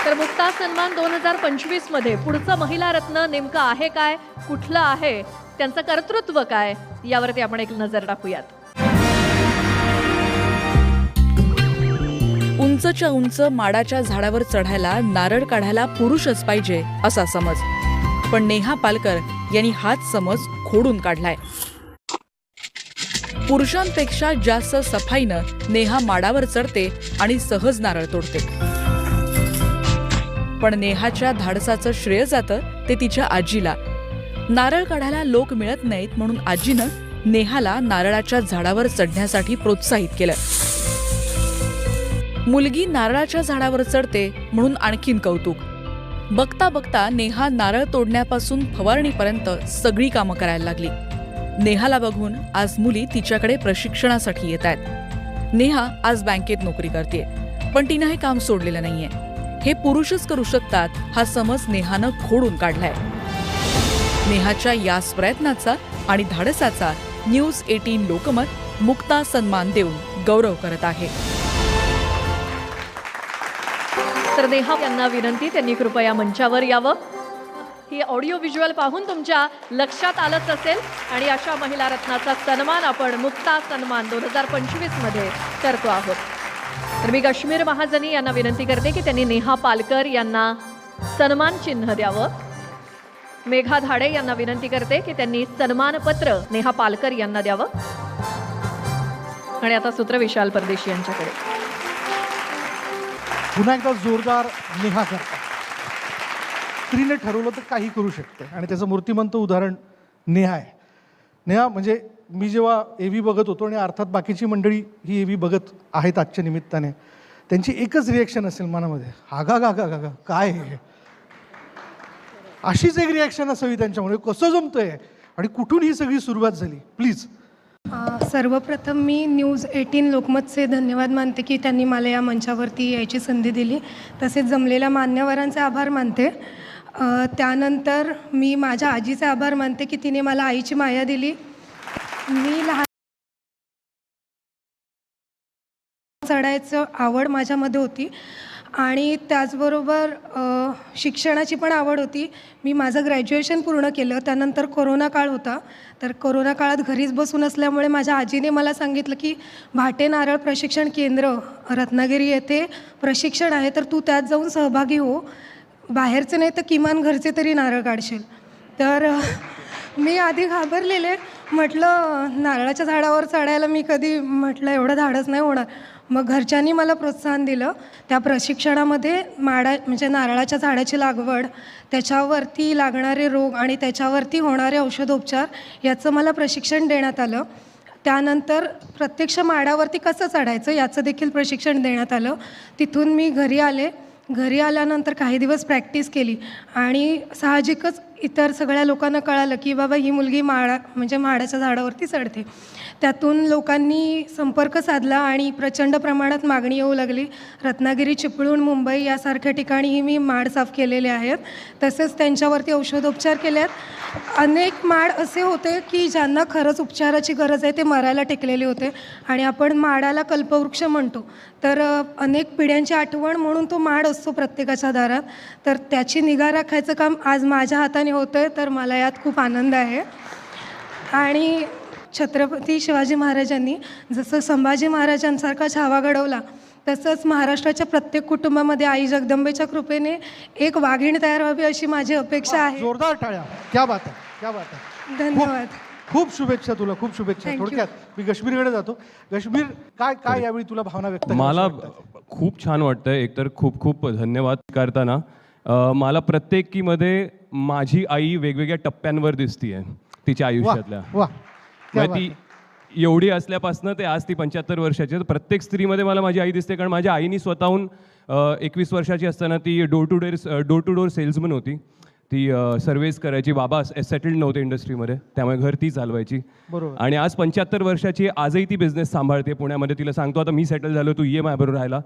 तर मुक्ता सन्मान 2025 मध्ये पुढचं महिला रत्न नेमकं आहे काय, कुठलं आहे, त्यांचं कर्तृत्व काय, यावरती आपण एक नजर टाकूयात. उंचच्या उंच माडाच्या झाडावर चढायला नारळ काढायला पुरुषच पाहिजे असा समज, पण नेहा पालकर यांनी हाच समज खोडून काढलाय. पुरुषांपेक्षा जास्त सफाईनं नेहा माडावर चढते आणि सहज नारळ तोडते. पण नेहाच्या धाडसाचं श्रेय जातं ते तिच्या आजीला. नारळ काढायला लोक मिळत नाहीत म्हणून आजीनं नेहाला नारळाच्या झाडावर चढण्यासाठी प्रोत्साहित केलं. मुलगी नारळाच्या झाडावर चढते म्हणून आणखीन कौतुक. बघता बघता नेहा नारळ तोडण्यापासून फवारणीपर्यंत सगळी कामं करायला लागली. नेहाला बघून आज मुली तिच्याकडे प्रशिक्षणासाठी येत आहेत. नेहा आज बँकेत नोकरी करते, पण तिनं हे काम सोडलेलं नाहीये. हे पुरुषच करू शकतात हा समज नेहानं खोडून काढलाय. नेहाच्या याच प्रयत्नाचा आणि धाडसाचा न्यूज 18 लोकमत मुक्ता सन्मान देऊन गौरव करत आहे. तर नेहा यांना विनंती, त्यांनी कृपया मंचावर यावं. ही ऑडिओ व्हिज्युअल पाहून तुमच्या लक्षात आलंच असेल आणि अशा महिला रत्नाचा सन्मान आपण मुक्ता सन्मान 2025 मध्ये करतो आहोत. तर मी काश्मीर महाजनी यांना विनंती करते की त्यांनी नेहा पालकर यांना सन्मान चिन्ह द्यावं. मेघा धाडे यांना विनंती करते की त्यांनी सन्मानपत्र नेहा पालकर यांना द्यावं. आणि आता सूत्र विशाल परदेशी यांच्याकडे. पुन्हा एकदा जोरदार नेहा करतात. स्त्रीने ठरवलं तर काही करू शकते आणि त्याचं मूर्तिमंत उदाहरण नेहा आहे. नेहा म्हणजे मी जेव्हा एव्ही बघत होतो आणि अर्थात बाकीची मंडळी ही एव्ही बघत आहेत आजच्या निमित्ताने, त्यांची एकच रिॲक्शन असेल मनामध्ये, हागा गा गा गा काय हे. अशीच एक रिॲक्शन असावी त्यांच्यामुळे. कसं जमतंय आणि कुठून ही सगळी सुरुवात झाली, प्लीज. सर्वप्रथम मी न्यूज 18 लोकमतचे धन्यवाद मानते की त्यांनी मला या मंचावरती यायची संधी दिली. तसेच जमलेल्या मान्यवरांचे आभार मानते. त्यानंतर मी माझ्या आजीचे आभार मानते की तिने मला आईची माया दिली. मी लहान चढायचं आवड माझ्यामध्ये होती आणि त्याचबरोबर शिक्षणाची पण आवड होती. मी माझं ग्रॅज्युएशन पूर्ण केलं. त्यानंतर कोरोना काळ होता. तर कोरोना काळात घरीच बसून असल्यामुळे माझ्या आजीने मला सांगितलं की भाटे नारळ प्रशिक्षण केंद्र रत्नागिरी येथे प्रशिक्षण आहे, तर तू त्यात जाऊन सहभागी हो. बाहेरचे नाही तर किमान घरचे तरी नारळ काढशील. तर मी आधी घाबरलेले. म्हटलं नारळाच्या झाडावर चढायला मी कधी म्हटलं एवढं धाडस नाही होणार. मग घरच्यांनी मला प्रोत्साहन दिलं. त्या प्रशिक्षणामध्ये म्हणजे नारळाच्या झाडाची लागवड, त्याच्यावरती लागणारे रोग आणि त्याच्यावरती होणारे औषधोपचार याचं मला प्रशिक्षण देण्यात आलं. त्यानंतर प्रत्यक्ष माडावरती कसं चढायचं याचं देखील प्रशिक्षण देण्यात आलं. तिथून मी घरी आले. घरी आल्यानंतर काही दिवस प्रॅक्टिस केली आणि साहजिकच इतर सगळ्या लोकांना कळालं की बाबा ही मुलगी माडाच्या झाडावरती चढते. त्यातून लोकांनी संपर्क साधला आणि प्रचंड प्रमाणात मागणी येऊ लागली. रत्नागिरी, चिपळूण, मुंबई यासारख्या ठिकाणीही मी माड साफ केलेले आहेत. तसेच त्यांच्यावरती औषधोपचार केले आहेत. अनेक माड असे होते की ज्यांना खरंच उपचाराची गरज आहे, ते मरायला टेकलेले होते आणि आपण माडाला कल्पवृक्ष म्हणतो. तर अनेक पिढ्यांची आठवण म्हणून तो माड असतो प्रत्येकाच्या दारात. तर त्याची निगा राखायचं काम आज माझ्या हाताने होतं आहे, तर मला यात खूप आनंद आहे. आणि छत्रपती शिवाजी महाराजांनी जसं संभाजी महाराजांसारखा छावा घडवला, तसंच महाराष्ट्राच्या प्रत्येक कुटुंबामध्ये आई जगदंबेच्या कृपेने एक वाघीण तयार व्हावी अशी माझी अपेक्षा आहे. जोरदार टाळ्या. क्या बात आहे, क्या बात आहे. धन्यवाद. खूप शुभेच्छा तुला, खूप शुभेच्छा. थोडक्यात मी काश्मीरकडे जातो. काश्मीर, काय यावेळी तुला भावना व्यक्त मला खूप छान वाटतं. एकतर खूप खूप धन्यवाद करताना मला प्रत्येकीमध्ये माझी आई वेगवेगळ्या टप्प्यांवर दिसतीये तिच्या आयुष्यातल्या. ती एवढी असल्यापासून ते आज ती 75 वर्षाची. प्रत्येक स्त्रीमध्ये मला माझी आई दिसते, कारण माझ्या आईनी स्वतःहून 21 वर्षाची असताना ती डोर टू डोर सेल्समन होती. ती सर्व्हिस करायची. बाबा सेटल्ड नव्हते इंडस्ट्रीमध्ये, त्यामुळे घर ती चालवायची. आणि आज 75 वर्षाची, आजही ती बिझनेस सांभाळते पुण्यामध्ये. तिला सांगतो आता मी सेटल झालो, तू ये माझ्याबरोबर राहायला,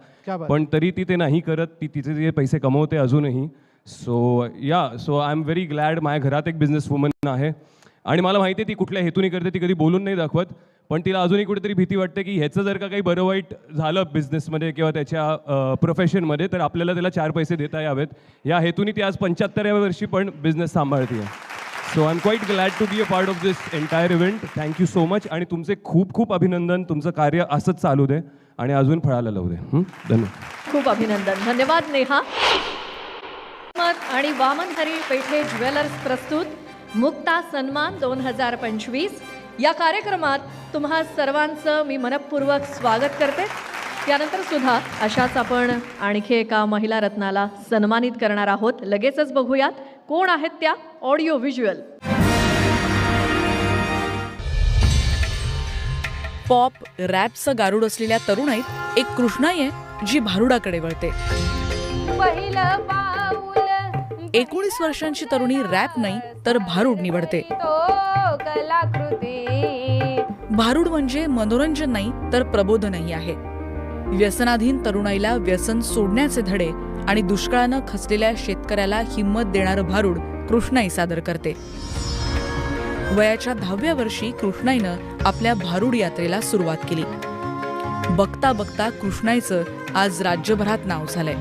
पण तरी ती ते नाही करत. ती तिचे जे पैसे कमवते अजूनही. So I am very glad. माझ्या घरात एक बिझनेस वुमन आहे आणि मला माहिती आहे ती कुठल्या हेतूने करते. ती कधी बोलून नाही दाखवत, पण तिला अजूनही कुठेतरी भीती वाटते की ह्याचं जर का काही बरं वाईट झालं बिझनेसमध्ये किंवा त्याच्या प्रोफेशनमध्ये तर आपल्याला त्याला 4 पैसे देता यावेत. या हेतूने ती आज 75व्या वर्षी पण बिझनेस सांभाळते आहे. So I am quite glad to be a part of this entire event. Thank you so much आणि तुमचे खूप खूप अभिनंदन. तुमचं कार्य असंच चालू दे आणि अजून फळाला लावू दे. धन्यवाद. खूप अभिनंदन. धन्यवाद नेहा. आणि वामन हरी पेठे ज्वेलर्स प्रस्तुत मुक्ता सन्मान 2025 या कार्यक्रमात तुम्हा सर्वांचं मी मनपूर्वक स्वागत करते. त्यानंतर सुद्धा अशाच आपण आणखी एका महिला रत्नाला सन्मानित करणार आहोत. लगेचच बघूयात कोण आहेत त्या. Audio visual. पॉप रॅपचं गारुड असलेल्या तरुणाईत एक कृष्णाई आहे जी भारुडाकडे वळते. 19 वर्षांची तरुणी रॅप नाही तर भारुड निवडते. भारुड म्हणजे मनोरंजन नाही तर प्रबोधनही आहे. व्यसनाधीन तरुणाईला व्यसन सोडण्याचे धडे आणि दुष्काळानं खचलेल्या शेतकऱ्याला हिंमत देणारं भारुड कृष्णाई सादर करते. वयाच्या 10व्या वर्षी कृष्णाईनं आपल्या भारुड यात्रेला सुरुवात केली. बघता बघता कृष्णाईचं आज राज्यभरात नाव झालंय.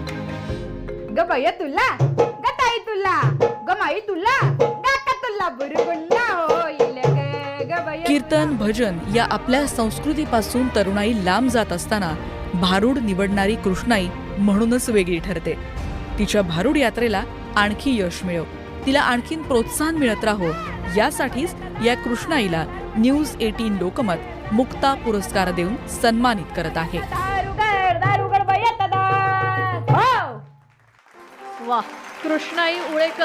ग बय तुला ग ताई तुला ग माई तुला काका तुला बुरगुल्ला होईल ग बय. कीर्तन भजन या आपल्या संस्कृतीपासून तरुणाई लांब जात असताना भारुड निवडणारी कृष्णाई म्हणूनच वेगळी ठरते. तिच्या भारुड यात्रेला आणखी यश मिळो, तिला आणखीन प्रोत्साहन मिळत राहो यासाठीच या कृष्णाईला न्यूज 18 लोकमत मुक्ता पुरस्कार देऊन सन्मानित करत आहे. वा, कृष्णाई उळेकर